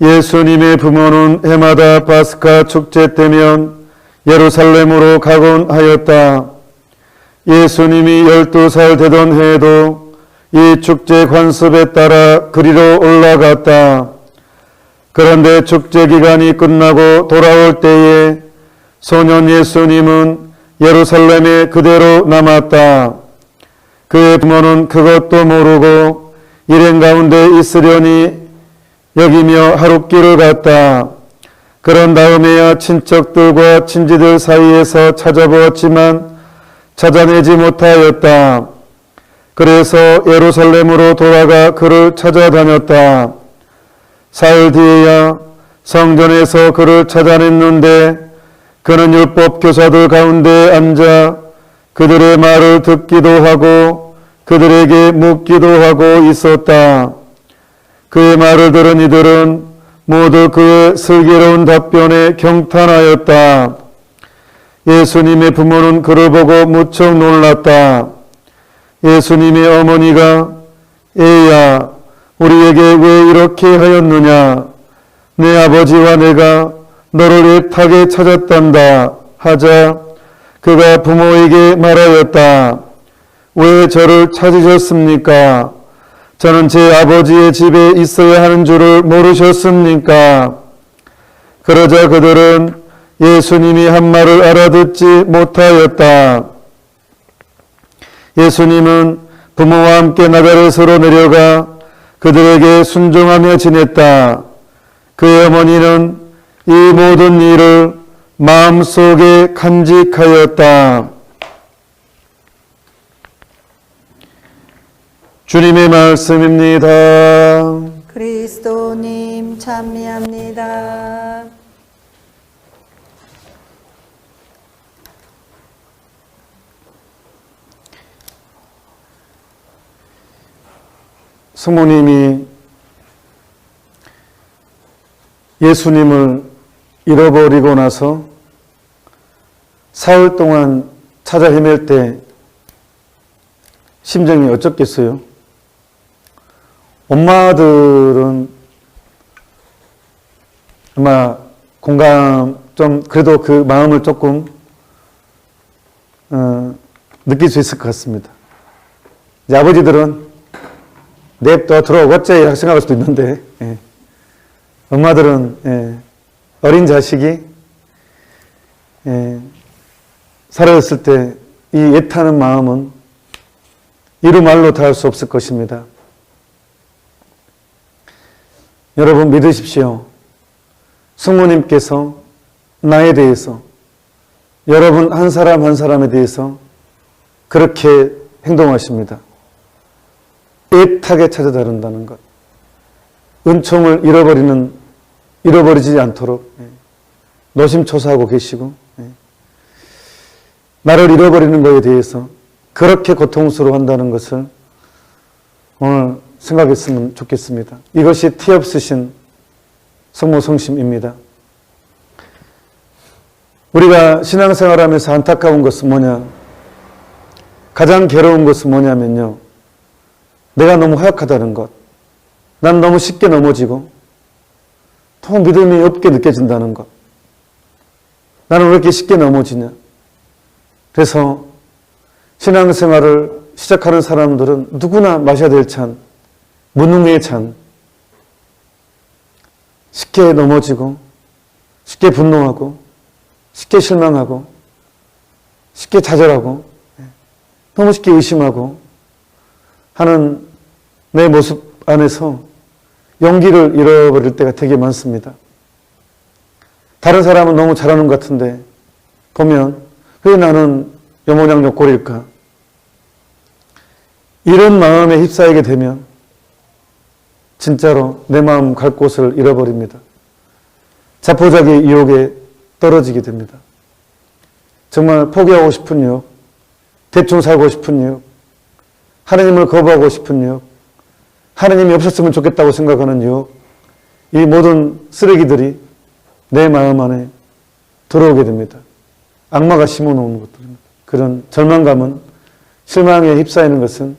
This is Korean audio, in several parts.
예수님의 부모는 해마다 파스카 축제 때면 예루살렘으로 가곤 하였다. 예수님이 12살 되던 해에도 이 축제 관습에 따라 그리로 올라갔다. 그런데 축제 기간이 끝나고 돌아올 때에 소년 예수님은 예루살렘에 그대로 남았다. 그의 부모는 그것도 모르고 일행 가운데 있으려니 여기며 하룻길을 갔다. 그런 다음에야 친척들과 친지들 사이에서 찾아보았지만 찾아내지 못하였다. 그래서 예루살렘으로 돌아가 그를 찾아다녔다. 사흘 뒤에야 성전에서 그를 찾아냈는데 그는 율법 교사들 가운데 앉아 그들의 말을 듣기도 하고 그들에게 묻기도 하고 있었다. 그의 말을 들은 이들은 모두 그의 슬기로운 답변에 경탄하였다. 예수님의 부모는 그를 보고 무척 놀랐다. 예수님의 어머니가 애야, 우리에게 왜 이렇게 하였느냐? 내 아버지와 내가 너를 애타게 찾았단다 하자 그가 부모에게 말하였다. 왜 저를 찾으셨습니까? 저는 제 아버지의 집에 있어야 하는 줄을 모르셨습니까? 그러자 그들은 예수님이 한 말을 알아듣지 못하였다. 예수님은 부모와 함께 나자렛으로 내려가 그들에게 순종하며 지냈다. 그의 어머니는 이 모든 일을 마음속에 간직하였다. 주님의 말씀입니다. 그리스도님 찬미합니다. 성모님이 예수님을 잃어버리고 나서 사흘 동안 찾아 헤맬 때 심정이 어쩌겠어요? 엄마들은 아마 공감 좀 그래도 그 마음을 조금 느낄 수 있을 것 같습니다. 이제 아버지들은 냅둬 들어오겠지 이렇게 생각할 수도 있는데 엄마들은 어린 자식이 사라졌을 때 이 애타는 마음은 이루 말로 다 할 수 없을 것입니다. 여러분 믿으십시오. 성모님께서 나에 대해서 여러분 한 사람 한 사람에 대해서 그렇게 행동하십니다. 애타게 찾아다른다는 것. 은총을 잃어버리지 않도록 노심초사하고 계시고 나를 잃어버리는 것에 대해서 그렇게 고통스러워한다는 것을 오늘 생각했으면 좋겠습니다. 이것이 티 없으신 성모 성심입니다. 우리가 신앙생활하면서 안타까운 것은 뭐냐? 가장 괴로운 것은 뭐냐면요. 내가 너무 허약하다는 것. 난 너무 쉽게 넘어지고 더 믿음이 없게 느껴진다는 것. 나는 왜 이렇게 쉽게 넘어지냐? 그래서 신앙생활을 시작하는 사람들은 누구나 마셔야 될 잔, 무능의 잔, 쉽게 넘어지고 쉽게 분노하고 쉽게 실망하고 쉽게 좌절하고 너무 쉽게 의심하고 하는 내 모습 안에서 용기를 잃어버릴 때가 되게 많습니다. 다른 사람은 너무 잘하는 것 같은데 보면 왜 나는 요모양 요꼴일까? 이런 마음에 휩싸이게 되면 진짜로 내 마음 갈 곳을 잃어버립니다. 자포자기 유혹에 떨어지게 됩니다. 정말 포기하고 싶은 유혹, 대충 살고 싶은 유혹, 하나님을 거부하고 싶은 유혹, 하나님이 없었으면 좋겠다고 생각하는 유혹, 이 모든 쓰레기들이 내 마음 안에 들어오게 됩니다. 악마가 심어놓은 것들입니다. 그런 절망감은, 실망에 휩싸이는 것은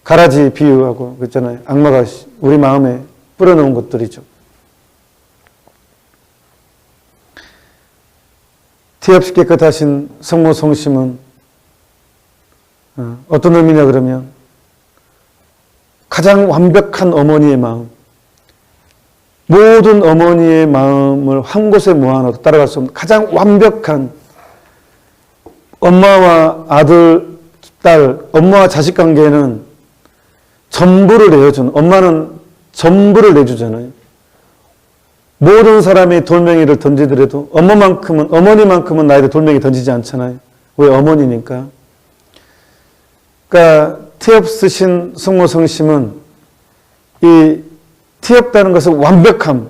가라지 비유하고 그랬잖아요. 악마가 우리 마음에 뿌려놓은 것들이죠. 티 없이 깨끗하신 성모 성심은 어떤 의미냐 그러면 가장 완벽한 어머니의 마음, 모든 어머니의 마음을 한 곳에 모아놔도 따라갈 수 없는 가장 완벽한 엄마와 아들, 딸, 엄마와 자식 관계는 전부를 내어주는, 엄마는 전부를 내주잖아요. 모든 사람이 돌멩이를 던지더라도 어머니만큼은 나에게 돌멩이 던지지 않잖아요. 왜? 어머니니까. 그러니까 티 없으신 성모 성심은 이 티 없다는 것은 완벽함,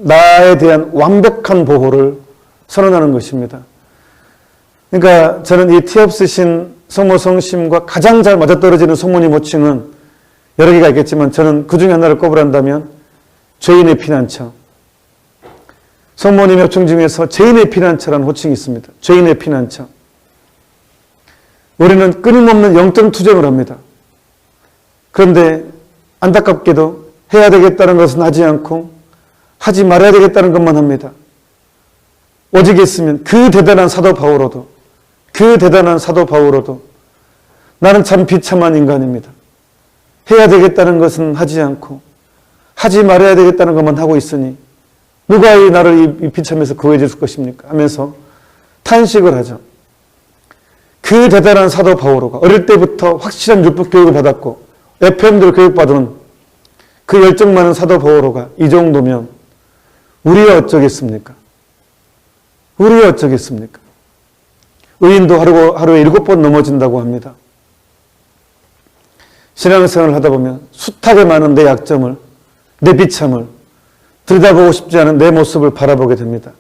나에 대한 완벽한 보호를 선언하는 것입니다. 그러니까 저는 이 티 없으신 성모 성심과 가장 잘 맞아떨어지는 성모님 호칭은 여러 개가 있겠지만 저는 그 중에 하나를 꼽으란다면 죄인의 피난처. 성모님의 호칭 중에서 죄인의 피난처라는 호칭이 있습니다. 죄인의 피난처. 우리는 끊임없는 영적 투쟁을 합니다. 그런데 안타깝게도 해야 되겠다는 것은 하지 않고 하지 말아야 되겠다는 것만 합니다. 오직 있으면 그 대단한 사도 바오로도 나는 참 비참한 인간입니다. 해야 되겠다는 것은 하지 않고 하지 말아야 되겠다는 것만 하고 있으니 누가 나를 이 비참에서 구해 줄 것입니까? 하면서 탄식을 하죠. 그 대단한 사도 바오로가 어릴 때부터 확실한 율법 교육을 받았고 FM들 교육받은 그 열정 많은 사도 바오로가 이 정도면 우리가 어쩌겠습니까? 의인도 하루에 7번 넘어진다고 합니다. 신앙생활을 하다 보면 숱하게 많은 내 약점을, 내 비참을 들여다보고 싶지 않은 내 모습을 바라보게 됩니다.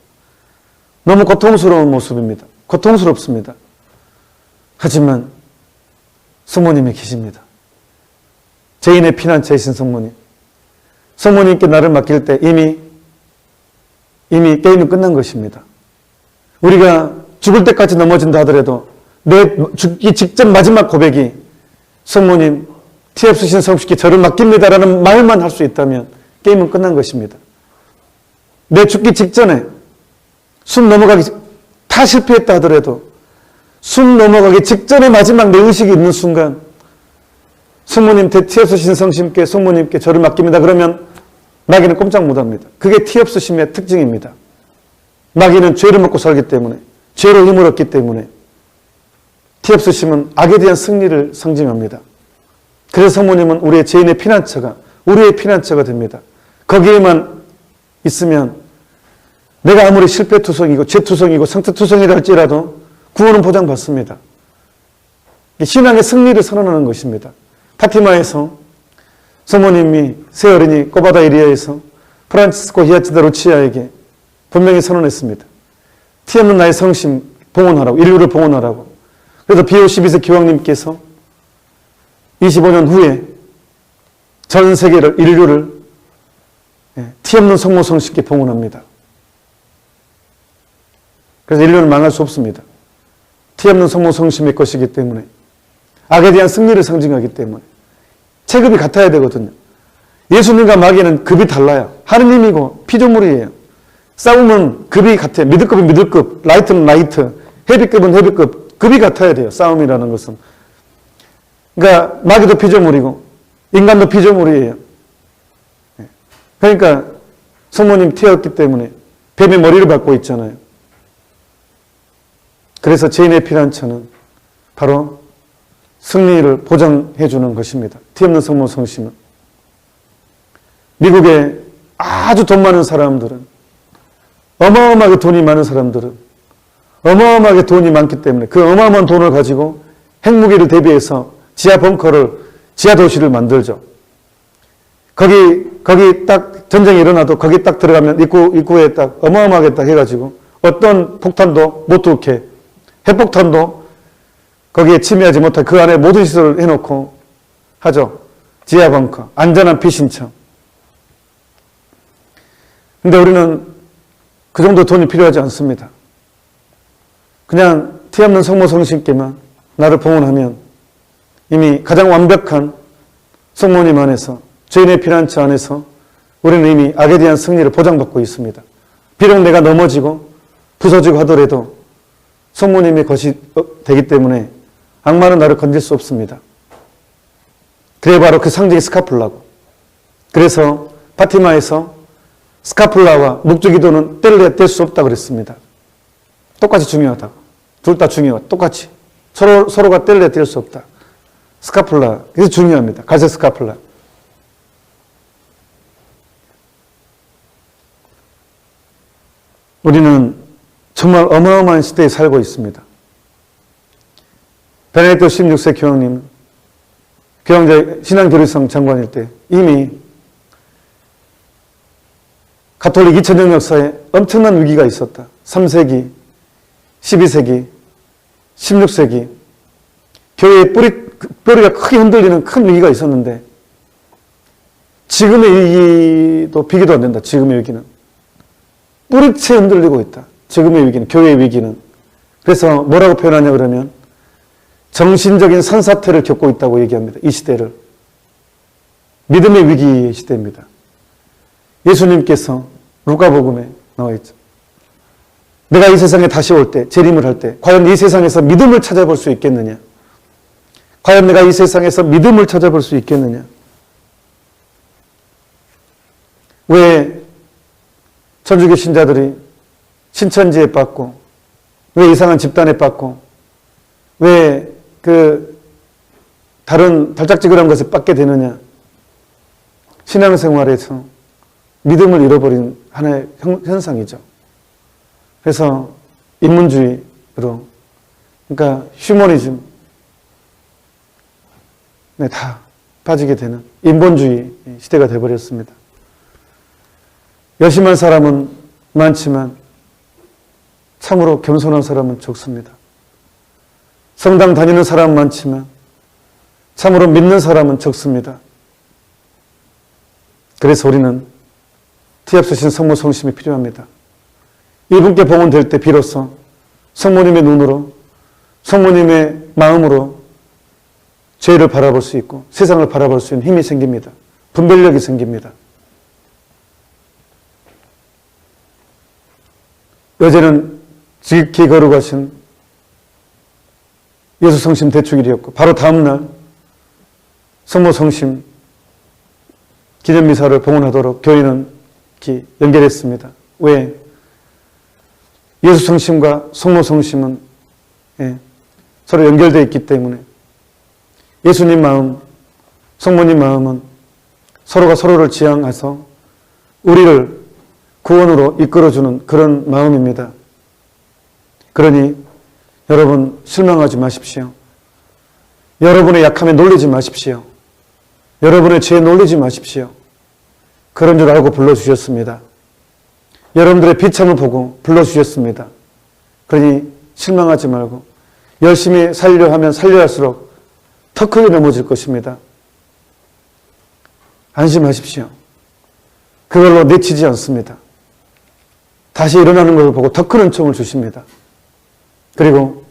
너무 고통스러운 모습입니다. 고통스럽습니다. 하지만 성모님이 계십니다. 죄인의 피난처이신 성모님. 성모님께 나를 맡길 때 이미 게임은 끝난 것입니다. 우리가 죽을 때까지 넘어진다 하더라도 내 죽기 직전 마지막 고백이 성모님 티 없으신 성식께 저를 맡깁니다라는 말만 할 수 있다면 게임은 끝난 것입니다. 내 죽기 직전에 숨 넘어가기 다 실패했다 하더라도 숨 넘어가기 직전에 마지막 내 의식이 있는 순간 성모님 티 없으신 성심께 성모님께 저를 맡깁니다. 그러면 마귀는 꼼짝 못합니다. 그게 티 없으심의 특징입니다. 마귀는 죄를 먹고 살기 때문에 죄로 힘을 얻기 때문에 티 없으심은 악에 대한 승리를 상징합니다. 그래서 성모님은 우리의 죄인의 피난처가 됩니다. 거기에만 있으면 내가 아무리 실패투성이고 죄투성이고 상태투성이라 할지라도 구원은 보장받습니다. 신앙의 승리를 선언하는 것입니다. 파티마에서 성모님이 새 어린이 꼬바다 이리아에서 프란치스코 히아치다 루치아에게 분명히 선언했습니다. 티 없는 나의 성심 봉헌하라고, 인류를 봉헌하라고. 그래서 비오 12세 교황님께서 25년 후에 전 세계를, 인류를 티 없는 성모 성심께 봉헌합니다. 그래서 인류는 망할 수 없습니다. 티 없는 성모 성심의 것이기 때문에, 악에 대한 승리를 상징하기 때문에 체급이 같아야 되거든요. 예수님과 마귀는 급이 달라요. 하느님이고 피조물이에요. 싸움은 급이 같아요. 미들급은 미들급, 라이트는 라이트, 헤비급은 헤비급, 급이 같아야 돼요. 싸움이라는 것은. 그러니까 마귀도 피조물이고 인간도 피조물이에요. 그러니까 성모님 튀었기 때문에 뱀의 머리를 받고 있잖아요. 그래서 죄인의 피난처는 바로 승리를 보장해 주는 것입니다. 티 없는 성모 성심은. 미국에 아주 돈 많은 사람들은, 어마어마하게 돈이 많은 사람들은 어마어마하게 돈이 많기 때문에 그 어마어마한 돈을 가지고 핵무기를 대비해서 지하 벙커를, 지하 도시를 만들죠. 거기 딱 전쟁이 일어나도 거기 딱 들어가면 입구에 딱 어마어마하게 딱 해가지고 어떤 폭탄도 못 들게, 핵폭탄도 거기에 침해하지 못하게 그 안에 모든 시설을 해놓고 하죠. 지하 벙커, 안전한 피신처. 근데 우리는 그 정도 돈이 필요하지 않습니다. 그냥 티 없는 성모 성신께만 나를 봉헌하면 이미 가장 완벽한 성모님 안에서, 죄인의 피난처 안에서 우리는 이미 악에 대한 승리를 보장받고 있습니다. 비록 내가 넘어지고 부서지고 하더라도 성모님의 것이 되기 때문에 악마는 나를 건질 수 없습니다. 그게 바로 그 상징이 스카플라고. 그래서 파티마에서 스카플라와 묵주기도는 뗄 수 없다고 그랬습니다. 똑같이 중요하다고. 둘 다 중요하고 똑같이. 서로가 뗄 수 없다. 스카플라. 그게 중요합니다. 갈색 스카플라. 우리는 정말 어마어마한 시대에 살고 있습니다. 베네딕토 16세 교황님, 교황제 신앙교류성 장관일 때 이미 가톨릭 2000년 역사에 엄청난 위기가 있었다. 3세기, 12세기, 16세기 교회의 뿌리가 크게 흔들리는 큰 위기가 있었는데 지금의 위기도 비교도 안 된다. 지금의 위기는. 뿌리채 흔들리고 있다. 지금의 위기는, 교회의 위기는. 그래서 뭐라고 표현하냐 그러면 정신적인 산사태를 겪고 있다고 얘기합니다. 이 시대를. 믿음의 위기의 시대입니다. 예수님께서 루카복음에 나와 있죠. 내가 이 세상에 다시 올 때, 재림을 할 때 과연 이 세상에서 믿음을 찾아볼 수 있겠느냐? 과연 내가 이 세상에서 믿음을 찾아볼 수 있겠느냐? 왜 천주교 신자들이 신천지에 빠고, 왜 이상한 집단에 빠고, 왜 다른 달짝지근한 것에 빠게 되느냐? 신앙생활에서 믿음을 잃어버린 하나의 현상이죠. 그래서 인문주의로, 그러니까 휴머니즘, 다 빠지게 되는 인본주의 시대가 되어버렸습니다. 열심한 사람은 많지만 참으로 겸손한 사람은 적습니다. 성당 다니는 사람은 많지만 참으로 믿는 사람은 적습니다. 그래서 우리는 티압스신 성모 성심이 필요합니다. 이분께 봉헌될 때 비로소 성모님의 눈으로, 성모님의 마음으로 죄를 바라볼 수 있고 세상을 바라볼 수 있는 힘이 생깁니다. 분별력이 생깁니다. 어제는 지극히 거룩하신 예수 성심 대축일이었고 바로 다음날 성모 성심 기념미사를 봉헌하도록 교회는 연결했습니다. 왜? 예수 성심과 성모 성심은 서로 연결되어 있기 때문에 예수님 마음, 성모님 마음은 서로가 서로를 지향해서 우리를 구원으로 이끌어주는 그런 마음입니다. 그러니 여러분 실망하지 마십시오. 여러분의 약함에 놀리지 마십시오. 여러분의 죄에 놀리지 마십시오. 그런 줄 알고 불러주셨습니다. 여러분들의 비참을 보고 불러주셨습니다. 그러니 실망하지 말고 열심히 살려 하면 살려 할수록 더 크게 넘어질 것입니다. 안심하십시오. 그걸로 내치지 않습니다. 다시 일어나는 것을 보고 더 큰 은총을 주십니다. 그리고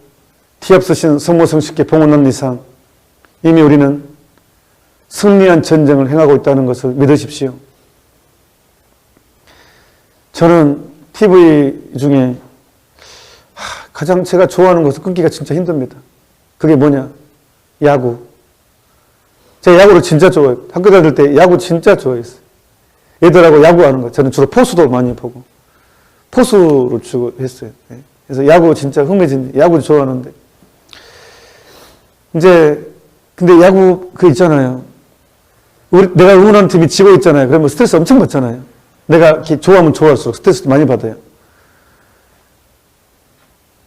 티없으신 성모 성식께 봉헌한 이상 이미 우리는 승리한 전쟁을 행하고 있다는 것을 믿으십시오. 저는 TV 중에 가장 제가 좋아하는 것을 끊기가 진짜 힘듭니다. 그게 뭐냐? 야구. 제가 야구를 진짜 좋아해요. 학교 다닐 때 야구 진짜 좋아했어요. 애들하고 야구하는 거. 저는 주로 포수도 많이 보고 포수로 주고 했어요. 그래서 야구 진짜 흥미진, 야구 좋아하는데. 근데 야구 있잖아요. 내가 응원하는 팀이 지고 있잖아요. 그러면 스트레스 엄청 받잖아요. 내가 이렇게 좋아하면 좋아할수록 스트레스도 많이 받아요.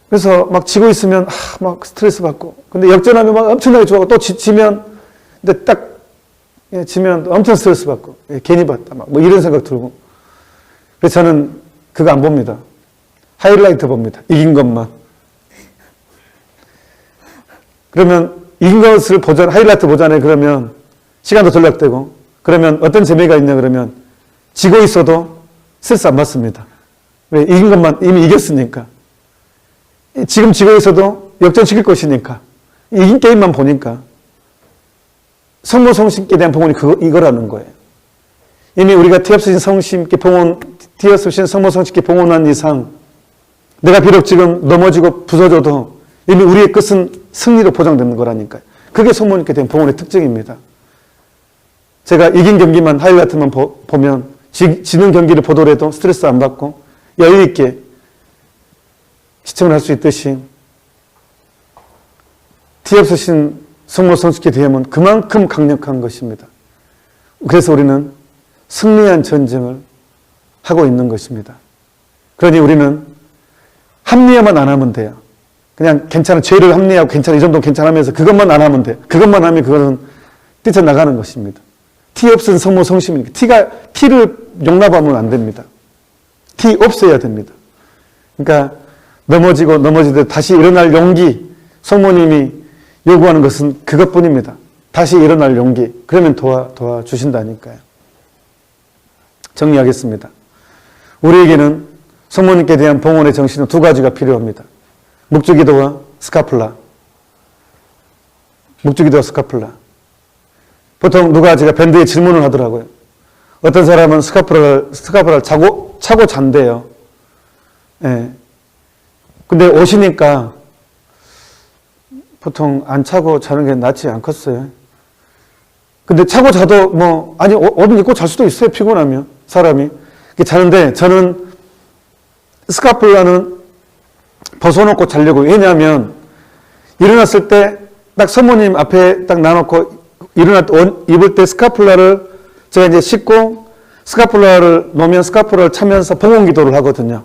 그래서 막 지고 있으면 막 스트레스 받고, 근데 역전하면 막 엄청나게 좋아하고 또 지면, 근데 딱 지면 엄청 스트레스 받고, 괜히 봤다 막 뭐 이런 생각 들고. 그래서 저는 그거 안 봅니다. 하이라이트 봅니다. 이긴 것만. 그러면 이긴 것을 하이라이트 보잖아요. 그러면 시간도 절약되고, 그러면 어떤 재미가 있냐 그러면 지고 있어도 스트레스 안 받습니다. 왜? 이긴 것만 이미 이겼으니까. 지금 지고 있어도 역전시킬 것이니까. 이긴 게임만 보니까. 성모 성신께 대한 봉헌이 이거라는 거예요. 이미 우리가 티 없으신 성심께 티 없으신 성모 성심께 봉헌한 이상 내가 비록 지금 넘어지고 부서져도 이미 우리의 끝은 승리로 보장되는 거라니까요. 그게 성모님께 대한 봉헌의 특징입니다. 제가 이긴 경기만 하이라이트만 보면 지는 경기를 보더라도 스트레스 안 받고 여유 있게 시청을 할 수 있듯이 티 없으신 성모 성심께 대함은 그만큼 강력한 것입니다. 그래서 우리는 승리한 전쟁을 하고 있는 것입니다. 그러니 우리는 합리화만 안 하면 돼요. 그냥 괜찮아, 죄를 합리하고 괜찮아, 이 정도 괜찮으면서 그것만 안 하면 돼요. 그것만 하면 그것은 뛰쳐나가는 것입니다. 티 없은 성모 성심이니까 티를 용납하면 안 됩니다. 티 없어야 됩니다. 그러니까 넘어지듯 다시 일어날 용기, 성모님이 요구하는 것은 그것뿐입니다. 다시 일어날 용기. 그러면 도와주신다니까요. 정리하겠습니다. 우리에게는 성모님께 대한 봉헌의 정신은 두 가지가 필요합니다. 묵주기도와 스카플라. 묵주기도와 스카플라. 보통 제가 밴드에 질문을 하더라고요. 어떤 사람은 스카플라를 차고 잔대요. 예. 근데 오시니까 보통 안 차고 자는 게 낫지 않겠어요? 근데 차고 자도 옷은 입고 잘 수도 있어요. 피곤하면 사람이 자는데 저는 스카플라는 벗어놓고 자려고. 왜냐하면 일어났을 때 딱 성모님 앞에 딱 놔놓고 입을 때 스카플라를 제가 이제 씻고 스카플라를 놓으면 스카플라를 차면서 봉헌 기도를 하거든요.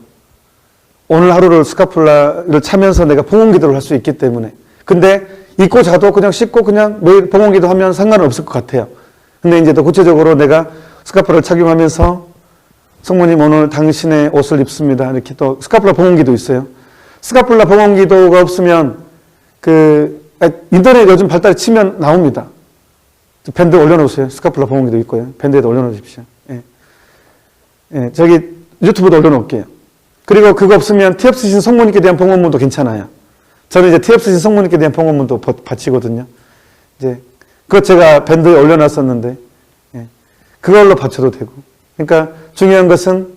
오늘 하루를 스카플라를 차면서 내가 봉헌 기도를 할 수 있기 때문에. 근데 입고 자도 그냥 씻고 그냥 매일 봉헌 기도 하면 상관은 없을 것 같아요. 근데 이제 더 구체적으로 내가 스카플라를 착용하면서 성모님 오늘 당신의 옷을 입습니다. 이렇게 또 스카플라 봉헌 기도 있어요. 스카플라 봉헌 기도가 없으면 인터넷 요즘 발달이 치면 나옵니다. 밴드 올려놓으세요. 스카플라 봉헌 기도 있고요. 밴드에도 올려놓으십시오. 예. 저기 유튜브도 올려놓을게요. 그리고 그거 없으면 티 없으신 성모님께 대한 봉헌문도 괜찮아요. 저는 이제 티 없으신 성모님께 대한 봉헌문도 바치거든요. 이제 그거 제가 밴드에 올려놨었는데 그걸로 바쳐도 되고. 그러니까 중요한 것은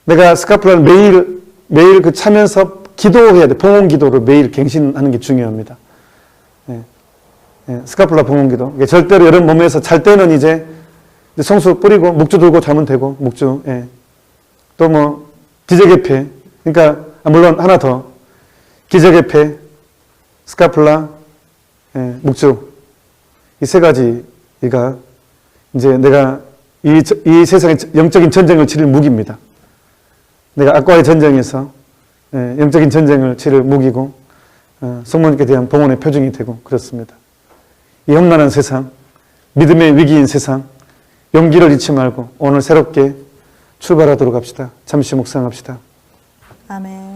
내가 스카플라를 매일 차면서 기도해야 돼. 봉헌 기도를 매일 갱신하는 게 중요합니다. 스카플라 봉헌 기도. 절대로 여러분 몸에서 잘 때는 이제 성수 뿌리고 묵주 들고 자면 되고 묵주. 또 기저귀패. 그러니까 물론 하나 더 기저귀패, 스카플라, 묵주. 이 세 가지가 이제 내가 이 세상의 영적인 전쟁을 치를 무기입니다. 내가 악과의 전쟁에서 영적인 전쟁을 치를 무기고 성모님께 대한 봉헌의 표징이 되고 그렇습니다. 이 험난한 세상, 믿음의 위기인 세상, 용기를 잃지 말고 오늘 새롭게 출발하도록 합시다. 잠시 묵상합시다. 아멘.